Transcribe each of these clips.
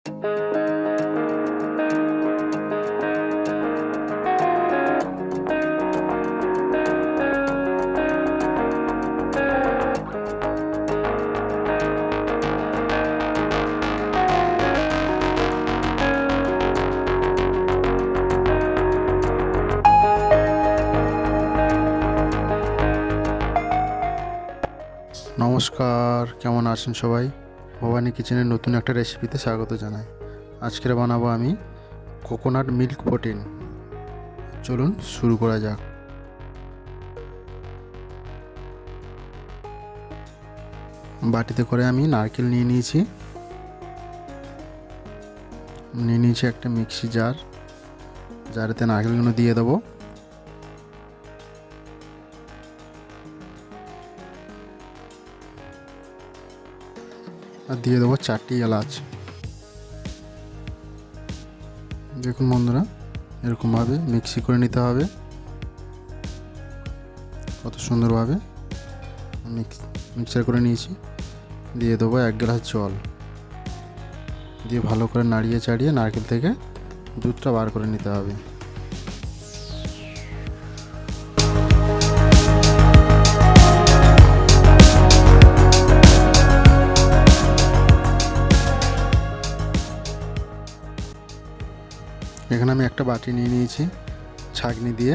নমস্কার, কেমন আছেন সবাই? ভবানী কিচেনের নতুন একটা রেসিপিতে স্বাগত জানাই। আজকের বানাবো আমি কোকোনাট মিল্ক প্রোটিন। চলুন শুরু করা যাক। বাটিতে করে আমি নারকেল নিয়ে নিয়েছি একটা মিক্সি জারেতে নারকেলগুলো দিয়ে দেবো। আর দিয়ে দেবো 4টি এলাচ। দেখুন বন্ধুরা, এরকমভাবে মিক্সি করে নিতে হবে। কত সুন্দরভাবে মিক্সার করে নিয়েছি। দিয়ে দেবো 1 গ্লাস জল, দিয়ে ভালো করে নাড়িয়ে চাড়িয়ে নারকেল থেকে দুধটা বার করে নিতে হবে। এখানে আমি একটা বাটি নিয়ে নিয়েছি। ছাঁকনি দিয়ে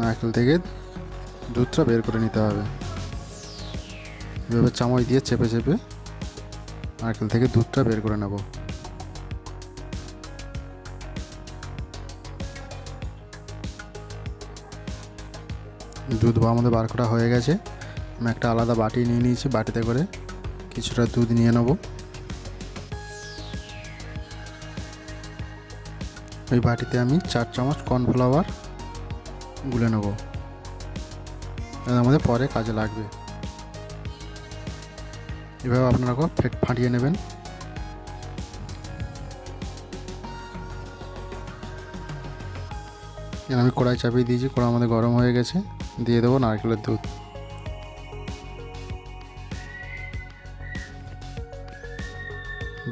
নারকেল থেকে দুধটা বের করে নিতে হবে। এভাবে চামচ দিয়ে চেপে চেপে নারকেল থেকে দুধটা বের করে নেব। দুধ আমাদের বার করা হয়ে গেছে। আমি একটা আলাদা বাটি নিয়ে নিয়েছি। বাটিতে করে কিছুটা দুধ নিয়ে নেব। ওই বাটিতে আমি 4 চামচ কর্নফ্লাওয়ার গুলে নেব। এটা আমাদের পরে কাজে লাগবে। এভাবে আপনারা ফাটিয়ে নেবেন। আমি কড়াই চাপিয়ে দিয়েছি। কড়াই আমাদের গরম হয়ে গেছে। দিয়ে দেবো নারকেলের দুধ।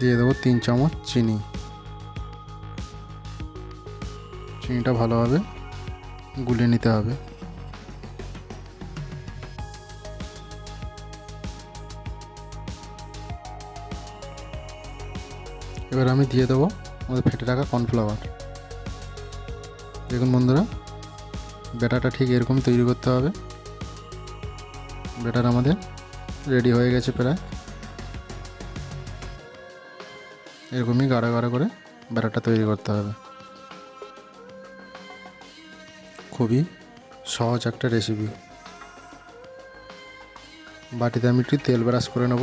দিয়ে দেবো 3 চামচ চিনি। চিনিটা ভালোভাবে গুলিয়ে নিতে হবে। এবার আমি দিয়ে দেবো আমাদের ফেটে রাখা কর্নফ্লাওয়ার। দেখুন বন্ধুরা, ব্যাটারটা ঠিক এরকম তৈরি করতে হবে। ব্যাটার আমাদের রেডি হয়ে গেছে প্রায়। এরকমই গাঢ় গাঢ় করে ব্যাটারটা তৈরি করতে হবে। খুবই সহজ একটা রেসিপি। বাটিতে আমি একটু তেল ব্রাশ করে নেব।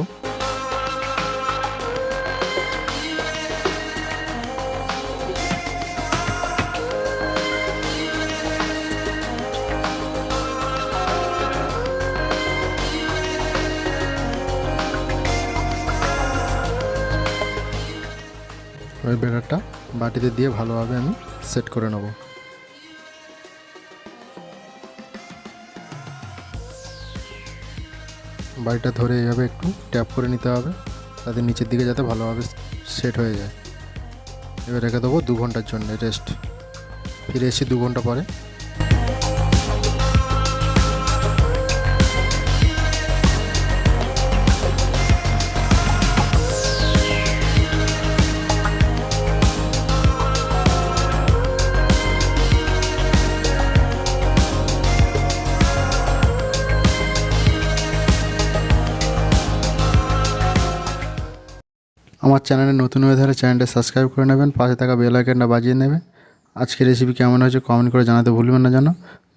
ওই ব্যাটারটা বাটিতে দিয়ে ভালোভাবে আমি সেট করে নেব। বাটিটা ধরে এইভাবে একটু ট্যাপ করে নিতে হবে, তাদের নিচের দিকে যাতে ভালোভাবে সেট হয়ে যায়। এবার রেখে দেবো 2 ঘন্টার জন্য রেস্ট। ফিরে এসেছি 2 ঘন্টা পরে। আমার চ্যানেলে নতুন হয়ে থাকলে চ্যানেলটা সাবস্ক্রাইব করে নেবেন, পাশে থাকা বেল আইকনটা বাজিয়ে নেবেন। আজকের রেসিপি কেমন হয়েছে কমেন্ট করে জানাতে ভুলবেন না যেন।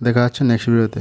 দেখা হচ্ছে নেক্সট ভিডিওতে।